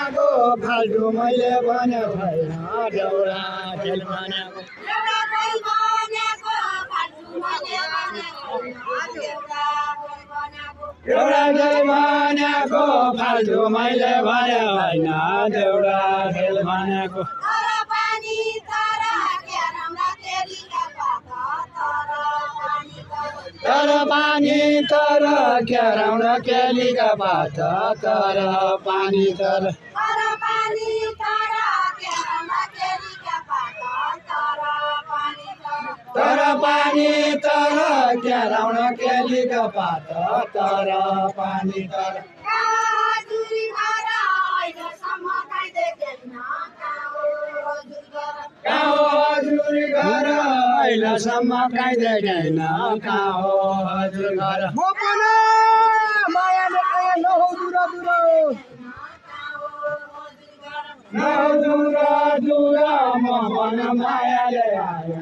भनेको फाल्टु मैले भने छैन देउरा खेल भनेको एउटा खेल भनेको फाल्टु मैले भने होइन देउरा खेल भनेको तर पानी तर क्याराउन केलीका पात तर पानी तर तर पानी तर क्याराउन केलीका पात तर पानी तर हजुर घर अहिलेसम्म काहीँ देखेन कहाँ हो हजुर घर म पनि मायाले आए नहौ दूर दूर म मन मायाले आए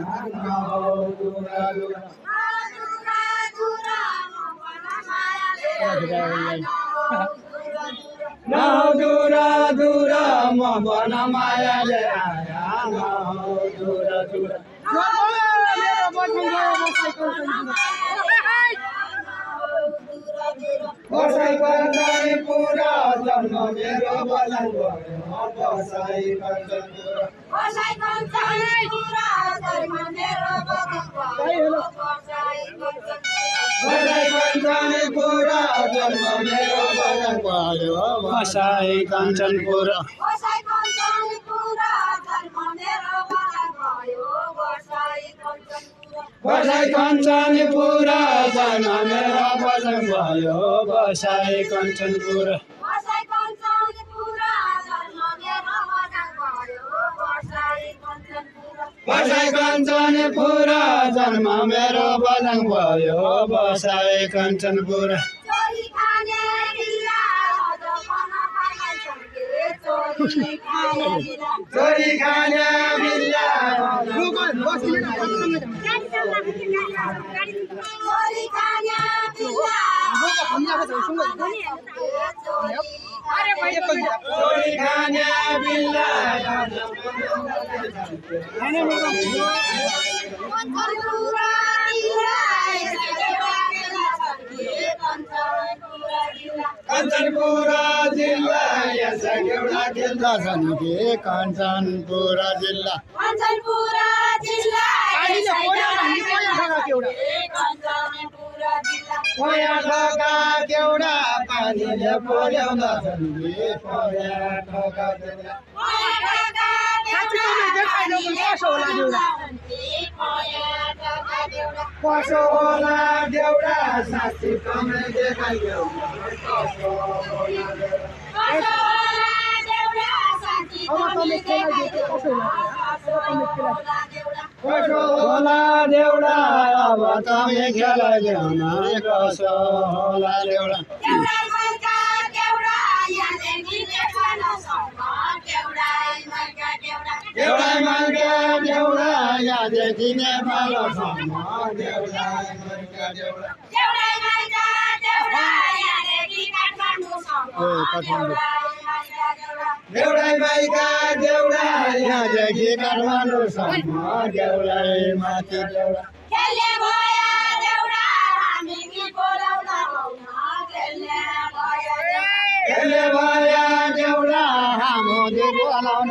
नहौ दूर दूर म मन मायाले आए नहौ दूर बसाइ कञ्चन पुरा जन्म मेरो बलाङ भयो बसाइ कञ्चन पुरा जन्म मेरो बलाङ भयो बसाइ कञ्चनपुर बसाइ कञ्चनपुर जन्म मेरो बलाङ भयो बसाइ कञ्चनपुर बसाइ कञ्चनपुर जन्म मेरो बलाङ भयो बसाइ कञ्चनपुर चोरी खाने बिल्ला चोरी खाने बिल्ला कञ्चनपुर जिल्ला यस एउटा जिल्ला छन् कि कञ्चनपुर जिल्ला पोया ठोका केउडा पानीले पोल्याउँदछन् कि पोया ठोका कसो होला देउडा साँच्ची कमै देखाइदेऊ कसो होला देउडा अब तमै खेलाइदेऊ न कसो होला देउडा देउडा मार्का देउडा यहाँदेखि नेपालसम्म देउडा मार्का देउडा देउडा माइका देउडा यहाँदेखि काठमाडौँसम्म देउडा माथि देउडा खेल्ने भया देउडा हामीले बोलाउन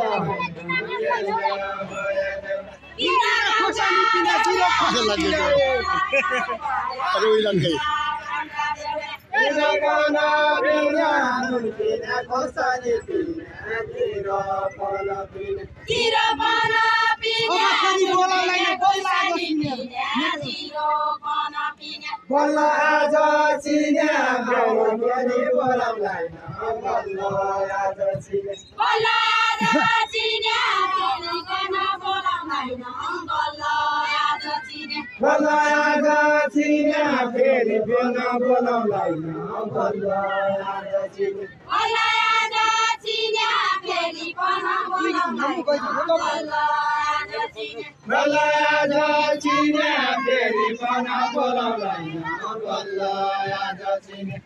बल्ल आज चिन्या बोलाउलाई बल्ल आज चिन्या बल्ल आज चिन्या फेरि बिहान बोलाउलाई बल्ल आज चिन्या बल्ल आज चिन्या फेरि बिहान बोलाउलाई बल्ल आज चिन्या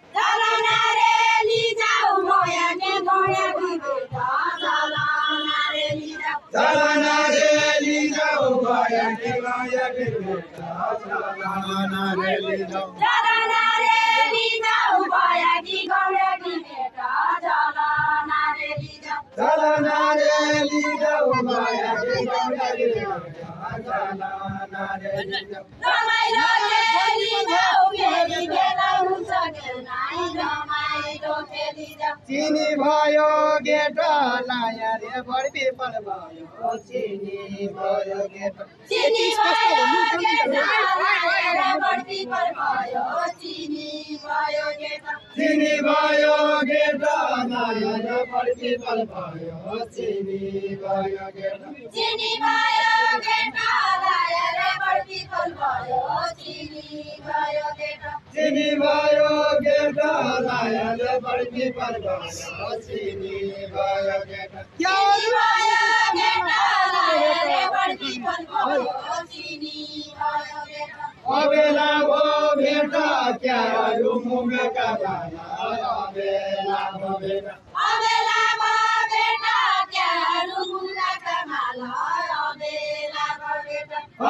चिनी भयो गेटा लाया रे बढी पिपल भयो चिनी भयो गेटा चिनी भयो गेटा लाया रे बढी पिपल भयो चिनी भयो गेटा चिनी भयो गेटा लाया रे बढी पिपल भयो चिनी भयो गेटा चिनी भयो गेटा लाया रे बढी पिपल भयो चिनी भयो गेटा चिनी भयो गेटा लाया रे बढी पिपल भयो चिनी भयो गेटा चिनी भयो गेटा लाया रे बढी पिपल भयो चिनी भयो गेटा अबेला भो भेटा क्या रुमुगा गाना अबेला भो भेटा क्या रुमुगा कमाला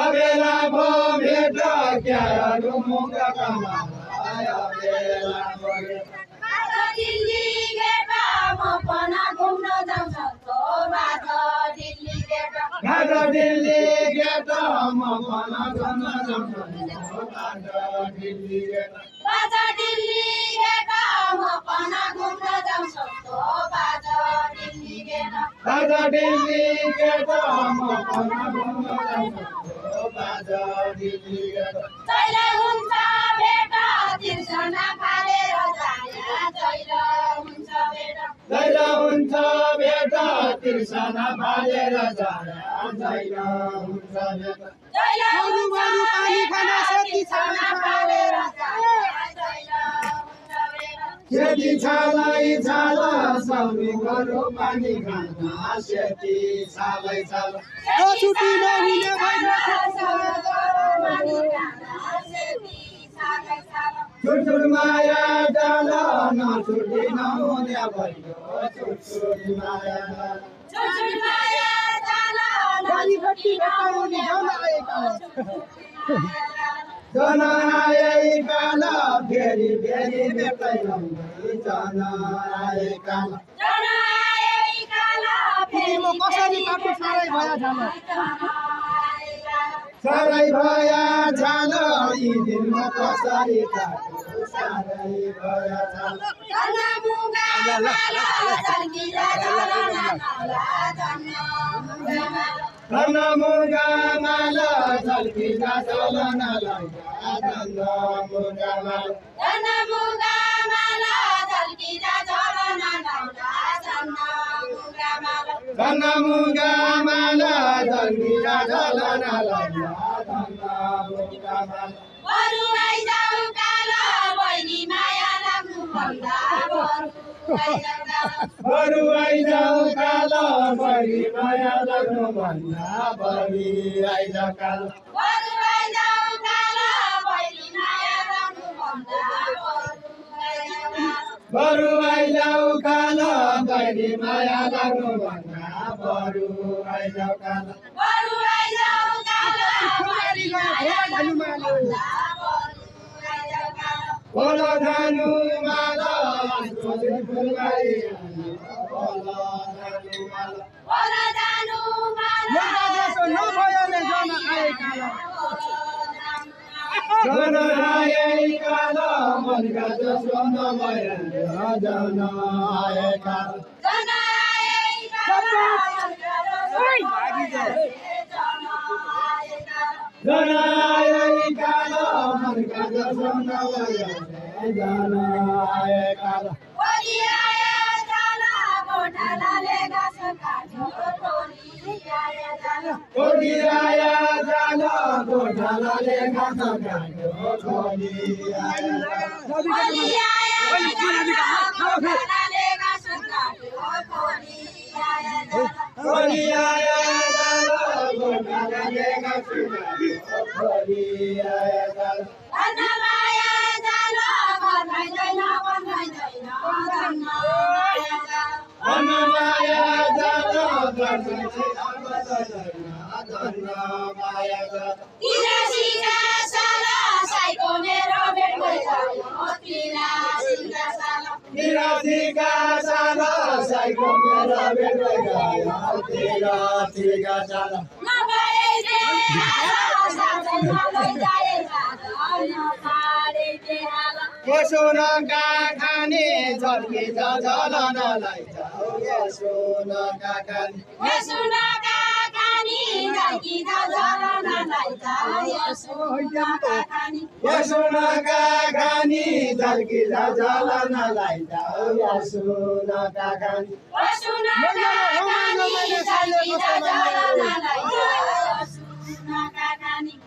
अबेला भो भेटा क्या रुमुगा कमाला अबेला भो भेटा दिल्ली गेटा म पना घुम्न जाउँछ तो बाजा दिल्ली गेटा बाजा दिल्ली गेटा म पना घुम्न जाउँछ तो बाजा दिल्ली गेटा बाजा दिल्ली गेटा म पना घुम्न जाउँछ तो बाजा दिल्ली गेटा बाजा दिल्ली गेटा म पना घुम्न जाउँछ तो बाजा दिल्ली गेटा चैला हुन्छ भेटा तिर्सना फालेर जाया चैला हुन्छ भेटा चैला हुन्छ भेटा तिर्सना फालेर जाया चैला हुन्छ भेटा चैला हुन्छ पानी खाना सेती छाना फालेर जाया चैला हुन्छ भेटा सेती छालाई छाला सबै गरो पानी खाना सेती छालाई छाला छुट्टी नहुने छुटछुट माया डाला न छुट्टी नहुने भयो छुटछुट माया डाला जन आए काला फेरि फेरि भेटै जन आए काला सारै भया छान यी दिनमा कसरी काटो सारै भया छान मुगा माला झल्किँदा चलन लैजा धन मुगा माला झल्किँदा चलन लैजा धन मुगा माला झल्किँदा चलन लैजा धन मुगा माला बरु आइजाऊ काला बहिनी माया लाग्नु भन्दा बरु आइजाऊ काला बहिनी माया लाग्नु भन्दा बरु आइजाऊ काला बरु आइजाऊ काला बहिनी माया लाग्नु भन्दा बरु आइजाऊ काला बहिनी माया लाग्नु भन्दा बरु आइजाऊ काला बरु आइजाऊ काला बहिनी माया लाग्नु भन्दा बोलो धानु माला फुलबारी बोलो धानु माला जन आए काला मनका जसो नभए जन आए काला जन आए काला मनका जसो नभए जन आए काला कोठी आया जाना गोठालाले घाँस काट्यो छोरी आया छोरी आया जाना गोठालाले घाँस काट्यो छोरी आया जाना मायाको तिरासीका साला साइको मेरो भेट भइगयो तिरासीका साला तिरासीका साला साइको मेरो भेट भइगयो तिरासीका साला नभए सोनका खाने झर्की झलनलाई जाऊ सोनका खाने सोनका खाने झर्की झलनलाई जाऊ सोनका खाने सोनका खाने झर्की झलनलाई जाऊ सोनका खाने सोनका खाने झर्की झलनलाई जाऊ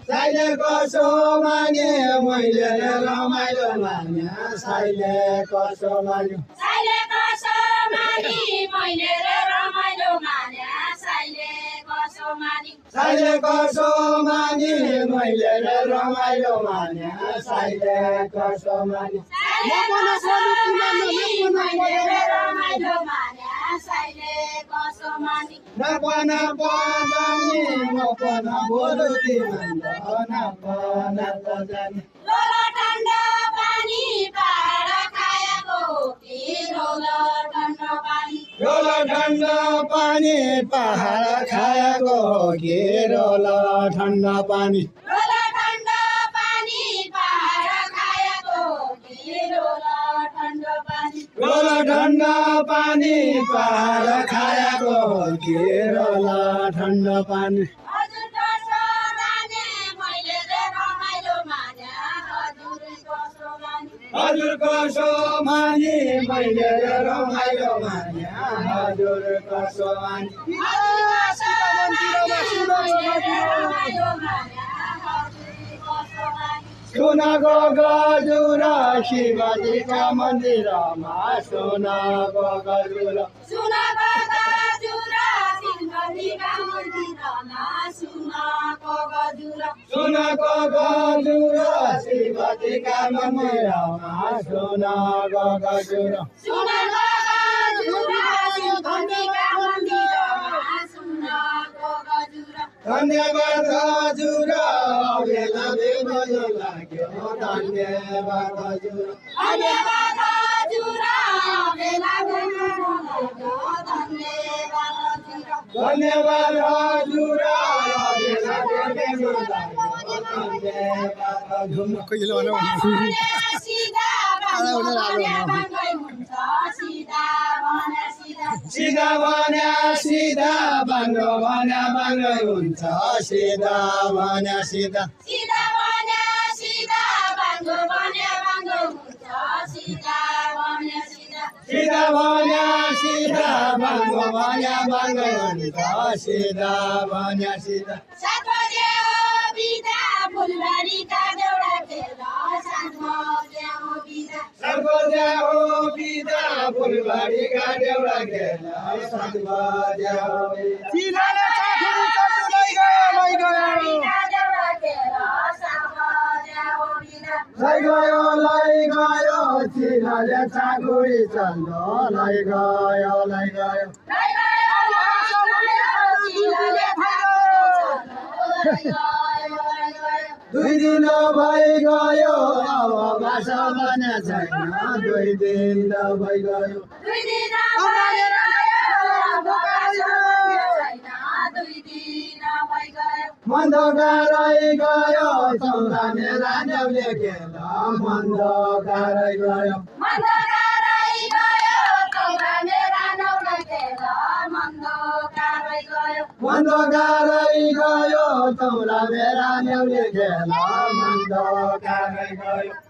साइलेको सोमाने मैले रमाइलो माने साइलेको सोमाने साइलेको सोमाने मैले रमाइलो माने साइलेको सोमाने साइलेको सोमाने मैले रमाइलो माने साइलेको सोमाने साइलेको सोमाने मैले रमाइलो माने साइलेको सोमाने नपना पजानी नपना बोलुती नपना पजानी रोला ठण्डा पानी पाडा खाएको कि रोला ठण्डा पानी रोला ठण्डा पानी पहाड खाएको कि रोला ठण्डा पानी रोला ठण्डा पानी पहाड खाएको कि रोला ठण्डा पानी रोला ठण्डा पानी पहाड खाएको कि रोला ठण्डा पानी हजुरको सोमानी मैले रमाइलो माने हजुरको सोमानी सुनको गजुर शिवजीका मन्दिरमा सुनको गजुर सुनको गजुर शिवजीका मन्दिरमा सुनको गजुर सुनको गजुर शिवजीका मन्दिरमा सुनको गजुर सुनको गजुर शिवजीका मन्दिरमा सुनको गजुर धन्यवाद हजुर बेला बेला लाग्यो धन्यवाद हजुर धन्यवाद हजुर बेला बेला लाग्यो धन्यवाद हजुर धन्यवाद हजुर बेला बेला लाग्यो धन्यवाद हजुर कहिले सीधा सीधा भन्या सीधा बाङ्गो भन्या बाङ्गै हुन्छ सीधा भन्या सीधा सीधा भन्या सीधा बाङ्गो भन्या बाङ्गो हुन्छ सीधा भन्या सीधा सीधा भन्या सीधा बाङ्गो भन्या बाङ्गै हुन्छ सीधा भन्या सीधा सात बजे हो बिदा फुलबारीका देउडा खेल्न सात बजे हो बिदा सात बजे हो बिदा फुलबारीका देउडा खेल्न सात बजे हो बिदा लै गयो चिनाले चाकुरी चल्दो लै गयो दुई दिन भइगयो अब भाषा भने छैन दुई दिन भइगयो मन्धकारै गयो चौरा मेरा नेउले खेल मन्धकारै गयो मन्धकारै गयो चौरा मेरा नेउले खेल मन्धकारै गयो मन्धकारै गयो चौरा मेरा नेउले खेल मन्धकारै गयो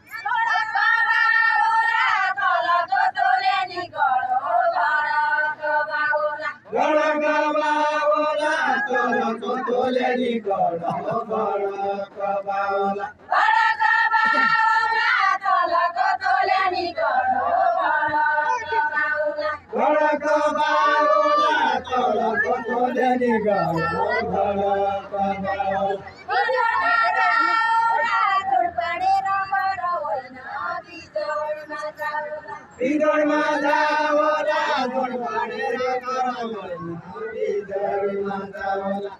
तोलेनी गडको बाउला तलको तोलेनी गडको बाउला तलको तोलेनी गडको बाउला भिडरमा जावला जोड पढेर करमैना भिडरमा जावला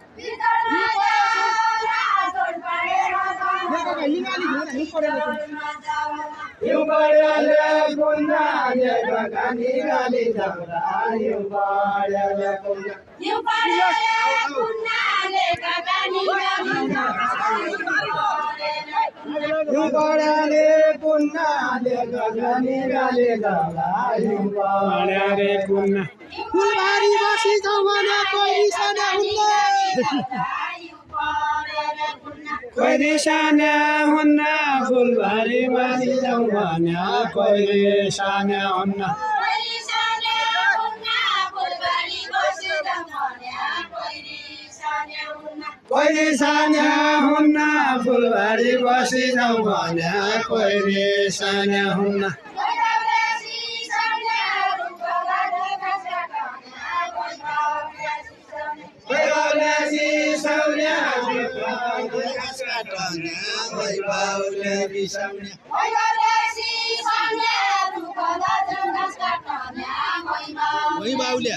हिउँ बढ्याले कुन्नाले गगानी गाली जाउँला हिउँ बढ्याले कुन्ना हिउँ बढ्याले कुन्नाले गगानी गाली जाउँला हिउँ बढ्याले कुन्ना फुलबारी बसी जाउँ भने कोही साना हुन्न कोही साना हुन्न फुलबारी बसी जाउँ भने कोही साना हुन्न कोही साना हुन्न फुलबारी बसी जाउँ भने कोही साना हुन्न बाउले